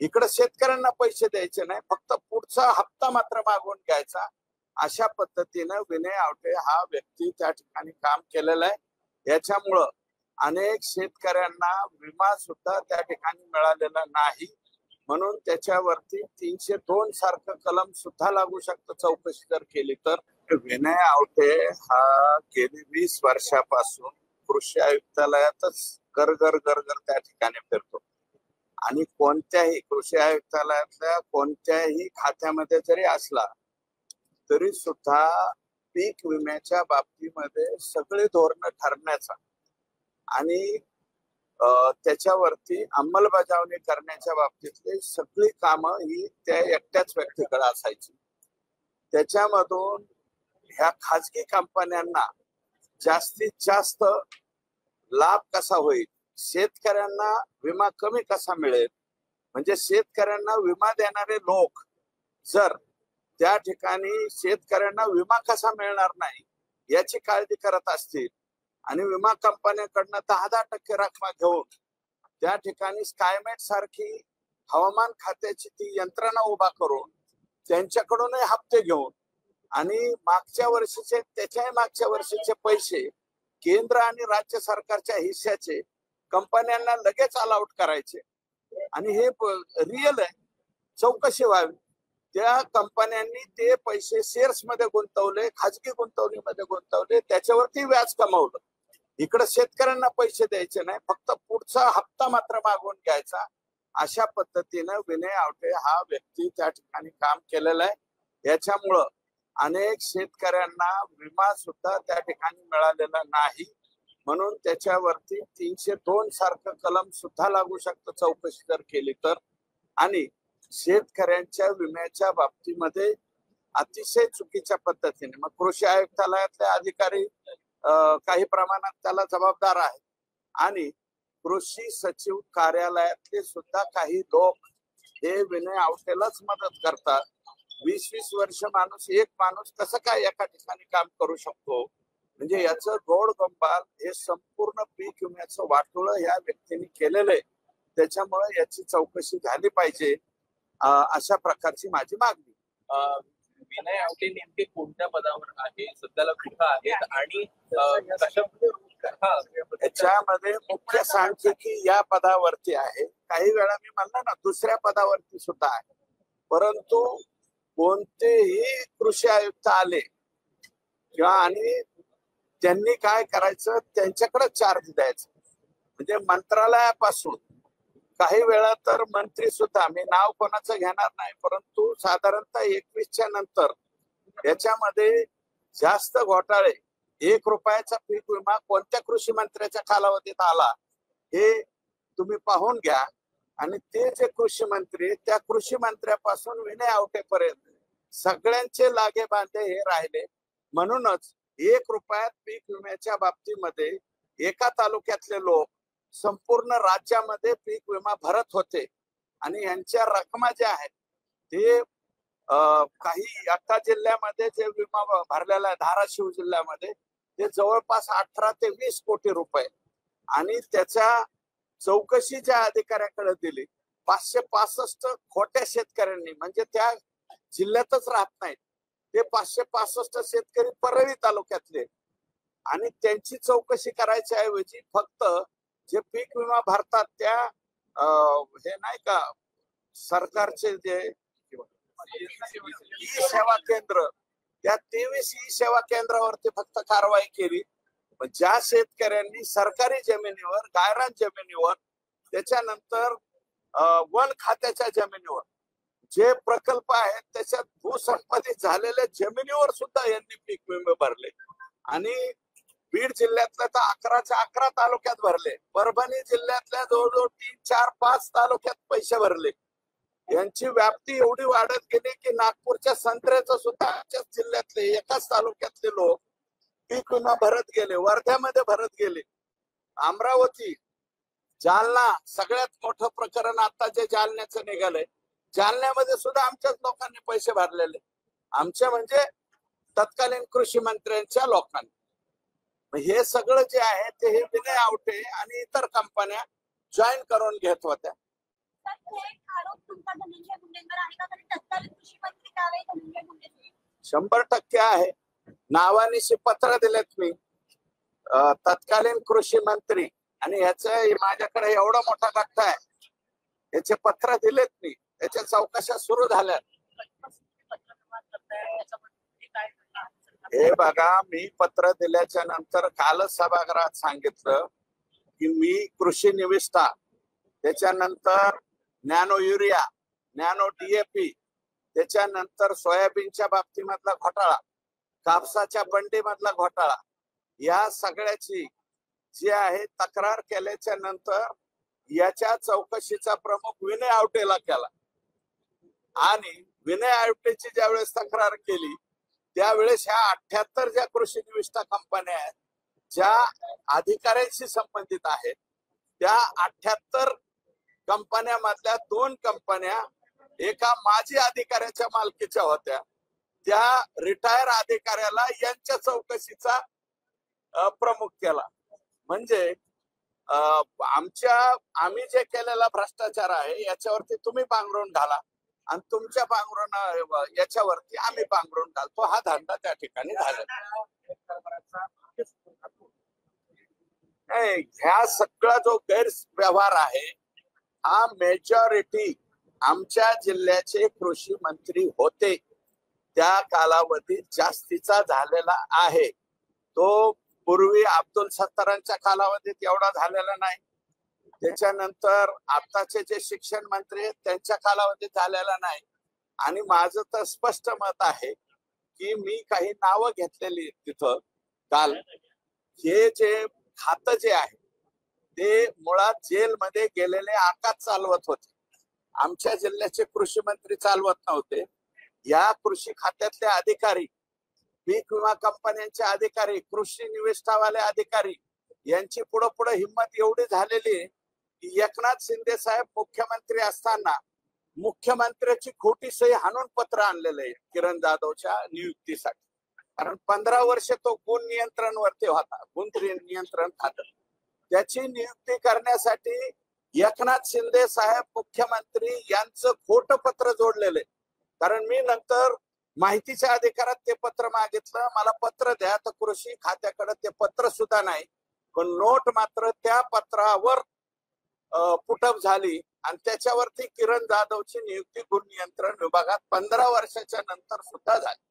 इकडे शेतकऱ्यांना पैसे द्यायचे नाही, फक्त पुढचा हप्ता मात्र मागून घ्यायचा. अशा पद्धतीनं विनय आवटे हा व्यक्ती त्या ठिकाणी काम केलेलं आहे. याच्यामुळं अनेक शेतकऱ्यांना विमा सुद्धा त्या ठिकाणी मिळालेला नाही, म्हणून त्याच्यावरती 302 सारखं कलम सुद्धा लागू शकतं चौकशी जर केली तर. विनय आवटे हा गेली 20 वर्षापासून कृषी आयुक्तालयातच गरगर त्या ठिकाणी फिरतो आणि कोणत्याही कृषी आयुक्तालयातल्या कोणत्याही खात्यामध्ये जरी असला तरी सुद्धा पीक विम्याच्या बाबतीमध्ये सगळे धोरणं ठरण्याचा आणि त्याच्यावरती अंमलबजावणी करण्याच्या बाबतीतली सगळी कामं ही त्या एकट्याच व्यक्तीकडे असायची. त्याच्यामधून ह्या खाजगी कंपन्यांना जास्तीत जास्त लाभ कसा होईल, शेतकऱ्यांना विमा कमी कसा मिळेल, म्हणजे शेतकऱ्यांना विमा देणारे लोक जर त्या ठिकाणी शेतकऱ्यांना विमा कसा मिळणार नाही याची काळजी करत असतील आणि विमा कंपन्यांकडनं 10% रक्कम घेऊन त्या ठिकाणी स्कायमेट सारखी हवामान खात्याची ती यंत्रणा उभा करून त्यांच्याकडूनही हप्ते घेऊन आणि मागच्या वर्षीचे त्याच्याही मागच्या वर्षीचे पैसे केंद्र आणि राज्य सरकारच्या हिस्स्याचे कंपन्यांना लगेच अलाउट करायचे आणि हे रिअल आहे, चौकशी व्हावी. त्या कंपन्यांनी ते पैसे शेअर्स मध्ये गुंतवले, खाजगी गुंतवणुकीमध्ये गुंतवले, त्याच्यावरती व्याज कमावलं. इकडे शेतकऱ्यांना पैसे द्यायचे नाही, फक्त पुढचा हप्ता मात्र मागून घ्यायचा. अशा पद्धतीनं विनय आवटे हा व्यक्ती त्या ठिकाणी काम केलेलं आहे. याच्यामुळं अनेक शेतकऱ्यांना विमा सुद्धा त्या ठिकाणी मिळालेला नाही, म्हणून त्याच्यावरती 302 सारखं कलम सुद्धा लागू शकतं चौकशी जर केली तर. आणि शेतकऱ्यांच्या विम्याच्या बाबतीमध्ये अतिशय चुकीच्या पद्धतीने मग कृषी आयुक्तालयातले अधिकारी काही प्रमाणात त्याला जबाबदार आहेत आणि कृषी सचिव कार्यालयातले सुद्धा काही लोक हे विनय आवटेलाच मदत करतात. 20-20 वर्ष एक माणूस कसं काय एका ठिकाणी काम करू शकतो, म्हणजे याचं गोड गंबाल हे संपूर्ण पीक विम्याचं वाटोळं या व्यक्तीने केलेलं आहे. त्याच्यामुळे याची चौकशी झाली पाहिजे, अशा प्रकारची माझी मागणी. विनय आवटे नेमके कोणत्या पदावर आहे, सध्याला कुठं आहेत आणि याच्यामध्ये मुख्य सांख्यिकी या पदावरती आहे. काही वेळा मी म्हणलं ना दुसऱ्या पदावरती सुद्धा आहे, परंतु कोणतेही कृषी आयुक्त आले किंवा आणि त्यांनी काय करायचं त्यांच्याकडे चार्ज द्यायचं, म्हणजे मंत्रालयापासून काही वेळा तर मंत्री सुद्धा, मी नाव कोणाचं घेणार नाही, परंतु साधारणतः 21च्या नंतर याच्यामध्ये जास्त घोटाळे, 1 रुपयाचा पीक विमा कोणत्या कृषी मंत्र्याच्या कालावधीत आला हे तुम्ही पाहून घ्या. आणि ते जे कृषी मंत्री, त्या कृषी मंत्र्यापासून विनय आवटेपर्यंत सगळ्यांचे लागे बांधे हे राहिले. म्हणूनच 1 रुपयात पीक विम्याच्या बाबतीमध्ये एका तालुक्यातले लोक संपूर्ण राज्यामध्ये पीक विमा भरत होते आणि यांच्या रकमा ज्या आहेत ते काही एका जिल्ह्यामध्ये जे विमा भरलेला आहे धाराशिव जिल्ह्यामध्ये ते जवळपास 18 ते 20 कोटी रुपये आणि त्याच्या चौकशी ज्या अधिकाऱ्याकडे दिली 565 खोट्या शेतकऱ्यांनी, म्हणजे त्या जिल्ह्यातच राहत नाहीत ते 565 शेतकरी परळी तालुक्यातले, आणि त्यांची चौकशी करायच्या ऐवजी फक्त जे पीक विमा भरतात त्या हे नाही का सरकारचे जे ई सेवा केंद्र, त्या 23 ई सेवा केंद्रावरती फक्त कारवाई केली. ज्या शेतकऱ्यांनी सरकारी जमिनीवर, गायरान जमिनीवर, त्याच्यानंतर वन खात्याच्या जमिनीवर जे प्रकल्प आहेत त्याच्यात भूसंपादित झालेल्या जमिनीवर सुद्धा यांनी पीक विमे भरले आणि बीड जिल्ह्यातल्या तर 11च्या 11 तालुक्यात भरले, परभणी जिल्ह्यातल्या जवळजवळ 3, 4, 5 तालुक्यात पैसे भरले. यांची व्याप्ती एवढी वाढत गेली की नागपूरच्या संत्र्याचं सुद्धा आमच्याच जिल्ह्यातले एकाच तालुक्यातले लोक पीक विमा भरत गेले, वर्ध्यामध्ये भरत गेले. अमरावती, जालना, सगळ्यात मोठं प्रकरण आता जे जालन्याचं निघालंय, जालन्यामध्ये सुद्धा आमच्याच लोकांनी पैसे भरलेले, आमच्या म्हणजे तत्कालीन कृषी मंत्र्यांच्या लोकांनी. हे सगळं जे आहे ते हे विनय आवटे आणि इतर कंपन्या जॉईन करून घेत होत्या. 100% आहे. नावानिशी पत्र दिलेत मी तत्कालीन कृषी मंत्री, आणि ह्याचं माझ्याकडे एवढा मोठा गठ्ठा आहे, याचे पत्र दिलेत मी, त्याच्या चौकशा सुरू झाल्या. हे बघा, मी पत्र दिल्याच्या नंतर कालच सभागृहात सांगितलं की मी कृषी निविष्ठा, त्याच्यानंतर नॅनो युरिया, नॅनो DAP, त्याच्यानंतर सोयाबीनच्या बाबतीमधला घोटाळा, कापसाच्या बंडीमधला घोटाळा, या सगळ्याची जी आहे तक्रार केल्याच्या नंतर याच्या चौकशीचा प्रमुख विनय आवटेला केला. आणि विनय आवटेची ज्यावेळेस तक्रार केली त्यावेळेस ह्या 78 ज्या कृषी निविष्ठा कंपन्या आहेत, ज्या अधिकाऱ्यांशी संबंधित आहेत, त्या 78 कंपन्यामधल्या 2 कंपन्या एका माजी अधिकाऱ्याच्या मालकीच्या होत्या. त्या रिटायर अधिकाऱ्याला यांच्या चौकशीचा प्रमुख केला. म्हणजे आम्ही जे केलेला भ्रष्टाचार आहे याच्यावरती तुम्ही पांघरून घाला आणि तुमच्या पांघरून याच्यावरती आम्ही पांघरून घालतो, हा धंदा त्या ठिकाणी झाला. ह्या सगळा जो गैरव्यवहार आहे हा मेजॉरिटी आमच्या जिल्ह्याचे कृषी मंत्री होते त्या कालावधीत जास्तीचा झालेला आहे. तो पूर्वी अब्दुल सत्तारांच्या कालावधीत एवढा झालेला नाही. त्याच्यानंतर आताचे जे शिक्षण मंत्री आहेत त्यांच्या कालावधीत झालेला नाही. आणि माझं तर स्पष्ट मत आहे की मी काही नावं घेतलेली तिथं काल, हे जे खातं जे आहे ते मुळात जेलमध्ये गेलेले आकाश चालवत होते. आमच्या जिल्ह्याचे कृषी मंत्री चालवत नव्हते. या कृषी खात्यातले अधिकारी, पीक विमा कंपन्यांचे अधिकारी, कृषी निविष्ठावाले अधिकारी यांची पुढे हिंमत एवढी झालेली आहे की एकनाथ शिंदे साहेब मुख्यमंत्री असताना मुख्यमंत्र्याची खोटी सही हाणून पत्र आणलेलं आहे किरण जाधवच्या नियुक्तीसाठी. कारण 15 वर्ष तो गुण नियंत्रणवरती होता, गुण नियंत्रण खातं. त्याची नियुक्ती करण्यासाठी एकनाथ शिंदे साहेब मुख्यमंत्री यांचं खोटं पत्र जोडलेलं आहे. कारण मी नंतर माहितीच्या अधिकारात ते पत्र मागितलं, मला पत्र द्या, तर कृषी खात्याकडे ते पत्र सुद्धा नाही, पण नोट मात्र त्या पत्रावर पुटअप झाली आणि त्याच्यावरती किरण जाधवची नियुक्ती गुण नियंत्रण विभागात 15 वर्षाच्या नंतर सुद्धा झाली.